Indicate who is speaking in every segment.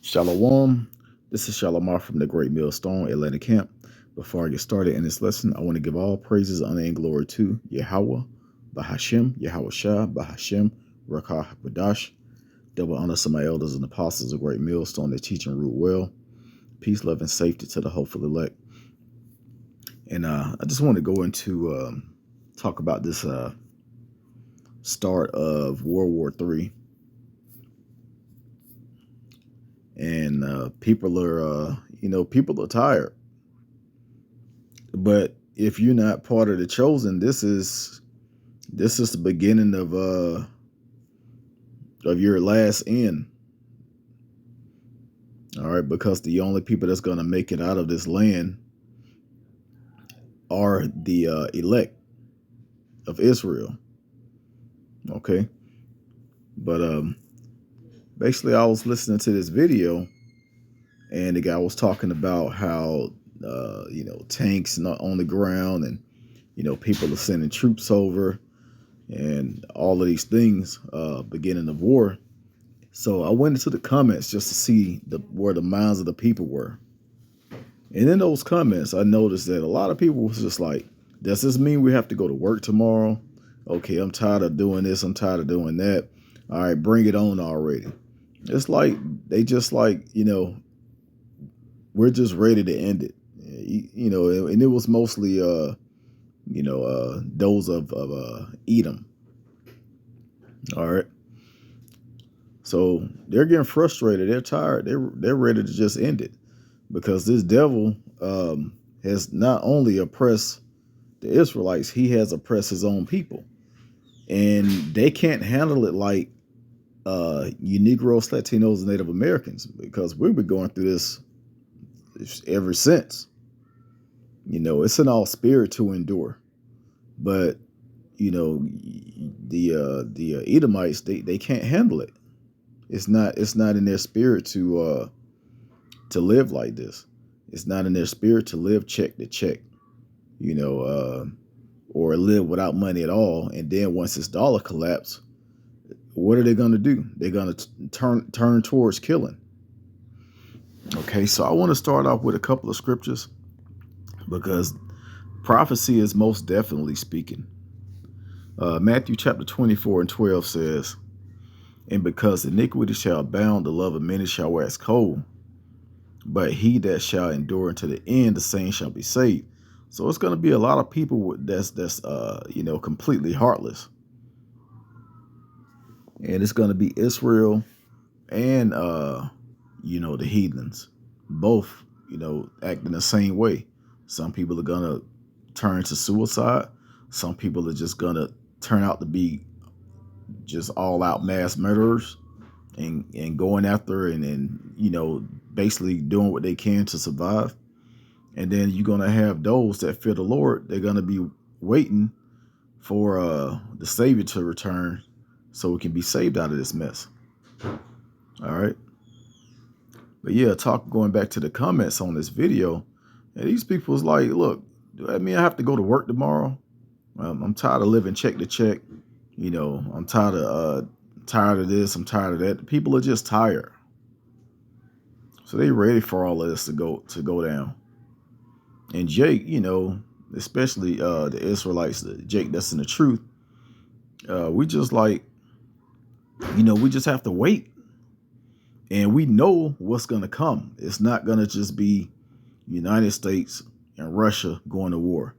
Speaker 1: Shalom. This is Shalomar from the Great Millstone Atlanta Camp. Before I get started in this lesson, I want to give all praises, honor, and glory to Yahweh, Bahashem, Yahweh Shah, Bahashem, Rakah Hakadash. Double honor to my elders and apostles of Great Millstone that teach and root well. Peace, love, and safety to the hopeful elect. And I just want to go into talk about this start of World War III. And people are, people are tired. But if you're not part of the chosen, this is the beginning of your last end. All right, because the only people that's going to make it out of this land are the elect of Israel. Okay, but basically, I was listening to this video, and the guy was talking about how tanks not on the ground, and people are sending troops over, and all of these things, beginning of war. So I went into the comments just to see where the minds of the people were. And in those comments, I noticed that a lot of people was just like, does this mean we have to go to work tomorrow? Okay, I'm tired of doing this. I'm tired of doing that. All right, bring it on already. It's like, they just like, we're just ready to end it. And it was mostly, those of Edom. All right. So they're getting frustrated. They're tired. They're ready to just end it, because this devil has not only oppressed the Israelites, he has oppressed his own people, and they can't handle it like you Negroes, Latinos, and Native Americans, because we've been going through this ever since. It's in our spirit to endure, but the Edomites, they can't handle it. It's not in their spirit to live like this. It's not in their spirit to live check to check, or live without money at all. And then once this dollar collapse, what are they going to do? They're going to turn towards killing. Okay, so I want to start off with a couple of scriptures, because prophecy is most definitely speaking. Matthew chapter 24:12 says, "And because iniquity shall abound, the love of many shall wax cold. But he that shall endure unto the end, the same shall be saved." So it's going to be a lot of people that's completely heartless. And it's going to be Israel and, the heathens, both, acting the same way. Some people are going to turn to suicide. Some people are just going to turn out to be just all out mass murderers and going after and basically doing what they can to survive. And then you're going to have those that fear the Lord. They're going to be waiting for the Savior to return so we can be saved out of this mess. All right. But yeah, going back to the comments on this video, and these people was like, look, do that mean I have to go to work tomorrow? I'm tired of living check to check. I'm tired of this. I'm tired of that. People are just tired. So they ready for all of this to go down. And Jake, especially the Israelites, Jake that's in the truth, we just like, we just have to wait. And we know what's going to come. It's not going to just be United States and Russia going to war.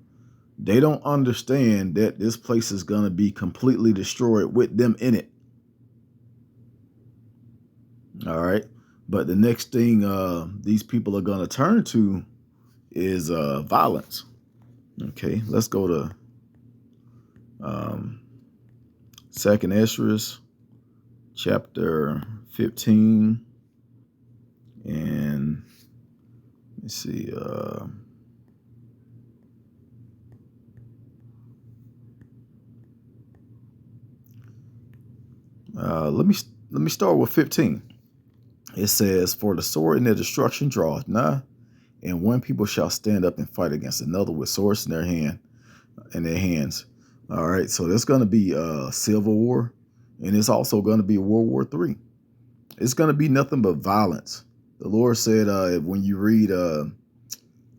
Speaker 1: They don't understand that this place is going to be completely destroyed with them in it. All right. But the next thing these people are going to turn to is violence. Okay, let's go to 2nd Esdras chapter 15, and let's see. Let me start with 15. It says, "For the sword and their destruction draweth nigh, and one people shall stand up and fight against another with swords in their hands." All right, so there's going to be a civil war, and it's also going to be World War III. It's going to be nothing but violence. The Lord said, when you read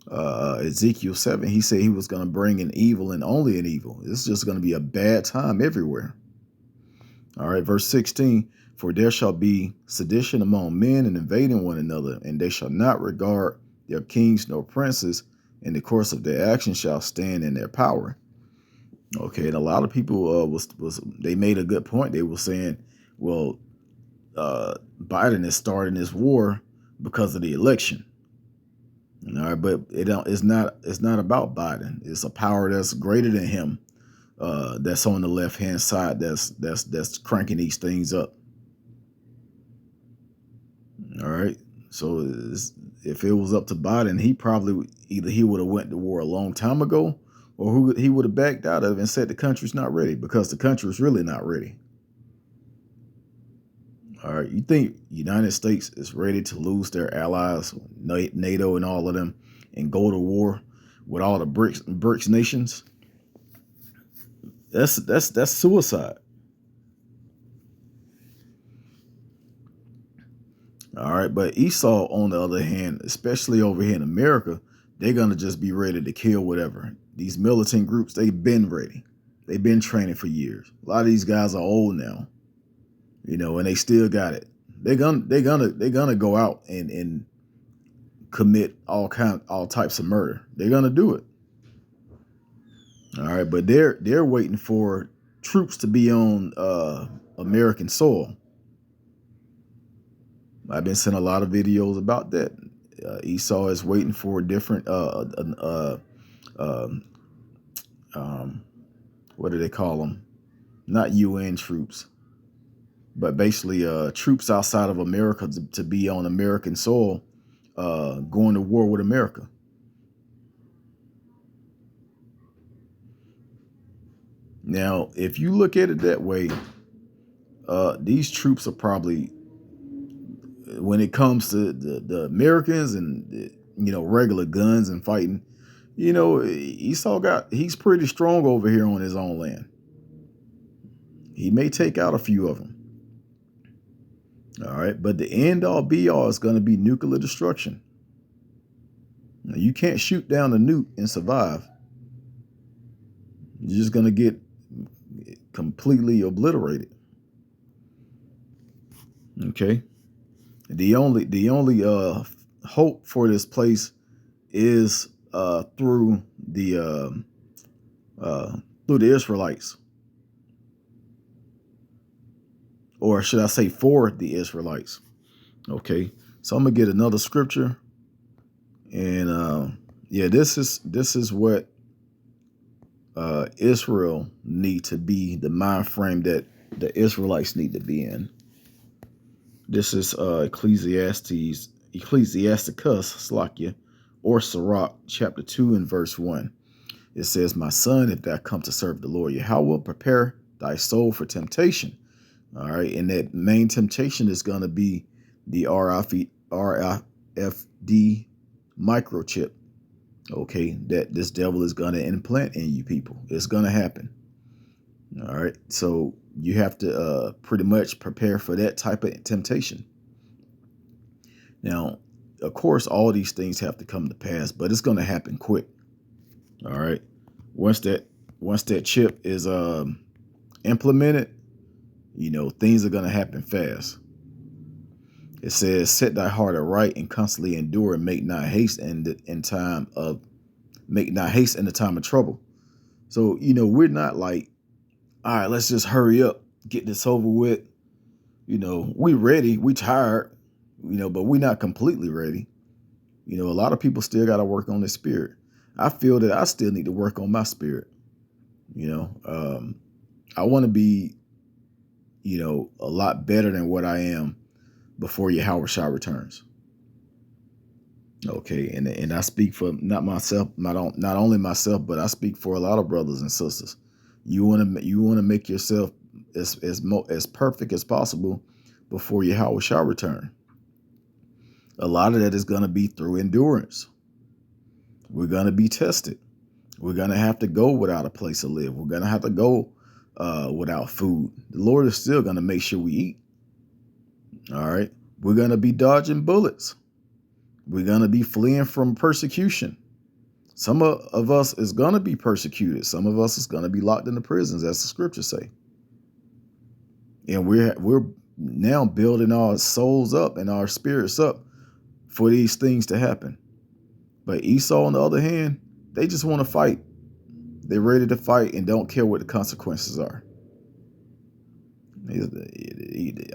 Speaker 1: Ezekiel 7, he said he was going to bring an evil and only an evil. It's just going to be a bad time everywhere. All right, verse 16, for there shall be sedition among men and invading one another, and they shall not regard their kings nor princes, and the course of their action shall stand in their power. Okay, and a lot of people they made a good point. They were saying, well, Biden is starting this war because of the election. All right, but it's not about Biden. It's a power that's greater than him. That's on the left hand side. That's cranking these things up. All right. So if it was up to Biden, he probably he would have went to war a long time ago, or he would have backed out of it and said the country's not ready, because the country is really not ready. All right. You think United States is ready to lose their allies, NATO and all of them, and go to war with all the BRICS nations? That's suicide. All right, but Esau, on the other hand, especially over here in America, they're gonna just be ready to kill whatever. These militant groups, they've been ready. They've been training for years. A lot of these guys are old now, and they still got it. They're gonna go out and commit all types of murder. They're gonna do it. All right, but they're waiting for troops to be on American soil. I've been seeing a lot of videos about that. Esau is waiting for different what do they call them? Not UN troops, but basically troops outside of America to be on American soil, going to war with America. Now, if you look at it that way, these troops are probably, when it comes to the Americans and regular guns and fighting, he's pretty strong over here on his own land. He may take out a few of them. All right, but the end all be all is going to be nuclear destruction. Now, you can't shoot down a nuke and survive. You're just going to get completely obliterated. Okay. The only hope for this place is through the Israelites, or should I say for the Israelites? Okay, so I'm gonna get another scripture, and this is what Israel need to be, the mind frame that the Israelites need to be in. This is Ecclesiasticus, Slakia, or Sirach, chapter 2 and verse 1. It says, my son, if thou come to serve the Lord Yahweh, prepare thy soul for temptation. All right, and that main temptation is going to be the RFID microchip. Okay, that this devil is going to implant in you people. It's going to happen. All right, so you have to pretty much prepare for that type of temptation. Now, of course, all these things have to come to pass, but it's going to happen quick. All right, once that chip is implemented, things are going to happen fast. It says, set thy heart aright and constantly endure, and make not haste in the time of trouble. So, we're not like, all right, let's just hurry up, get this over with. We ready, we tired, but we're not completely ready. A lot of people still got to work on their spirit. I feel that I still need to work on my spirit. I want to be, a lot better than what I am before Yahushua returns. Okay, and I speak for not only myself, but I speak for a lot of brothers and sisters. You want to make yourself as perfect as possible before Yahushua return. A lot of that is going to be through endurance. We're going to be tested. We're going to have to go without a place to live. We're going to have to go without food. The Lord is still going to make sure we eat. All right. We're going to be dodging bullets. We're going to be fleeing from persecution. Some of us is going to be persecuted. Some of us is going to be locked in the prisons, as the scriptures say. And we're now building our souls up and our spirits up for these things to happen. But Esau, on the other hand, they just want to fight. They're ready to fight and don't care what the consequences are.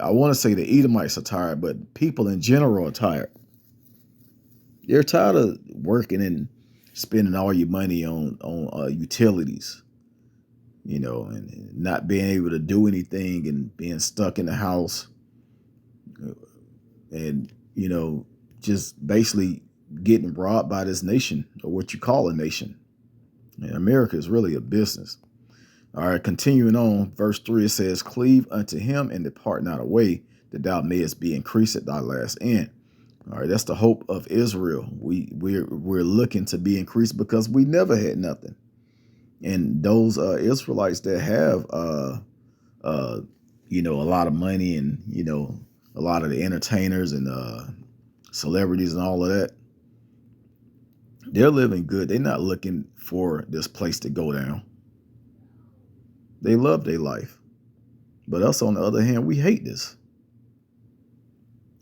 Speaker 1: I want to say the Edomites are tired, but people in general are tired. They're tired of working and spending all your money on utilities, and not being able to do anything and being stuck in the house, and just basically getting robbed by this nation, or what you call a nation. And America is really a business. All right, continuing on, verse 3, it says, "Cleave unto him and depart not away, that thou mayest be increased at thy last end." All right, that's the hope of Israel. We're looking to be increased because we never had nothing. And those Israelites that have a lot of money, and a lot of the entertainers and celebrities and all of that, they're living good. They're not looking for this place to go down. They love their life. But us, on the other hand, we hate this.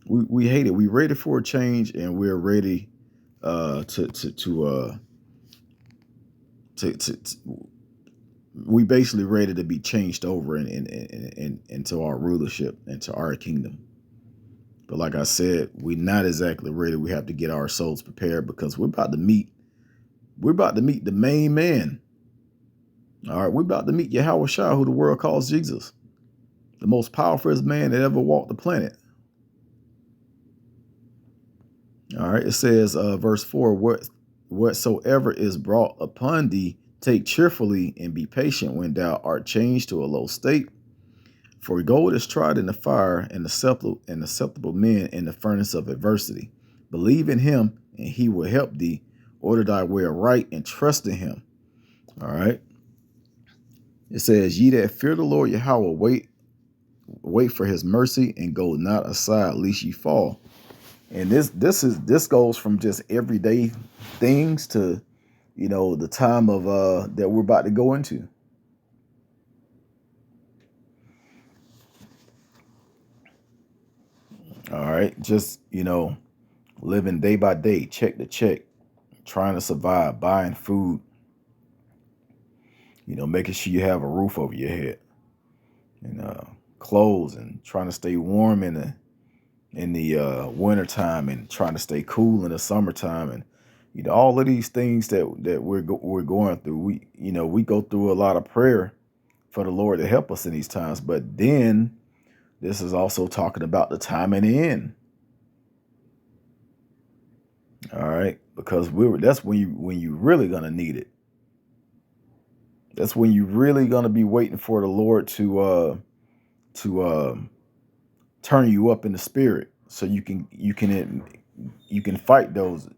Speaker 1: We hate it. We're ready for a change, and we're ready we basically ready to be changed over into our rulership, into our kingdom. But like I said, we're not exactly ready. We have to get our souls prepared, because we're about to meet the main man. All right, we're about to meet Yahweh Shah, who the world calls Jesus, the most powerful man that ever walked the planet. All right, it says, verse 4, "Whatsoever is brought upon thee, take cheerfully, and be patient when thou art changed to a low state. For gold is tried in the fire, and acceptable men in the furnace of adversity. Believe in him, and he will help thee. Order thy way aright, and trust in him." All right. It says, "Ye that fear the Lord Yahweh, wait for his mercy, and go not aside, lest ye fall." And this goes from just everyday things to, the time of that we're about to go into. All right, just living day by day, check to check, trying to survive, buying food, making sure you have a roof over your head, and clothes, and trying to stay warm in the wintertime, and trying to stay cool in the summertime, and all of these things that we're going through. We go through a lot of prayer for the Lord to help us in these times, but then this is also talking about the time and the end. All right, because that's when you really gonna need it. That's when you really gonna be waiting for the Lord to turn you up in the spirit, so you can fight those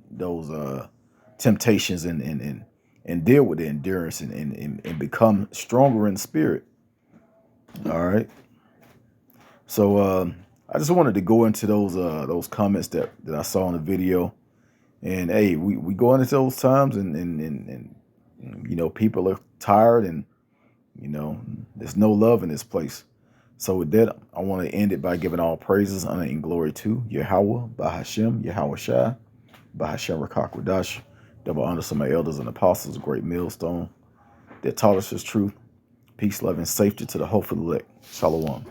Speaker 1: temptations, and deal with the endurance, and become stronger in the spirit. All right. So I just wanted to go into those comments that I saw in the video. And hey, we go into those times, and people are tired, and there's no love in this place. So with that, I want to end it by giving all praises, honor, and glory to Yahweh, Bahashem, Yahweh Shai, Bahashem Rakakwadash. Double honor to my elders and apostles, a great millstone that taught us his truth. Peace, love, and safety to the hopeful elect. Shalom.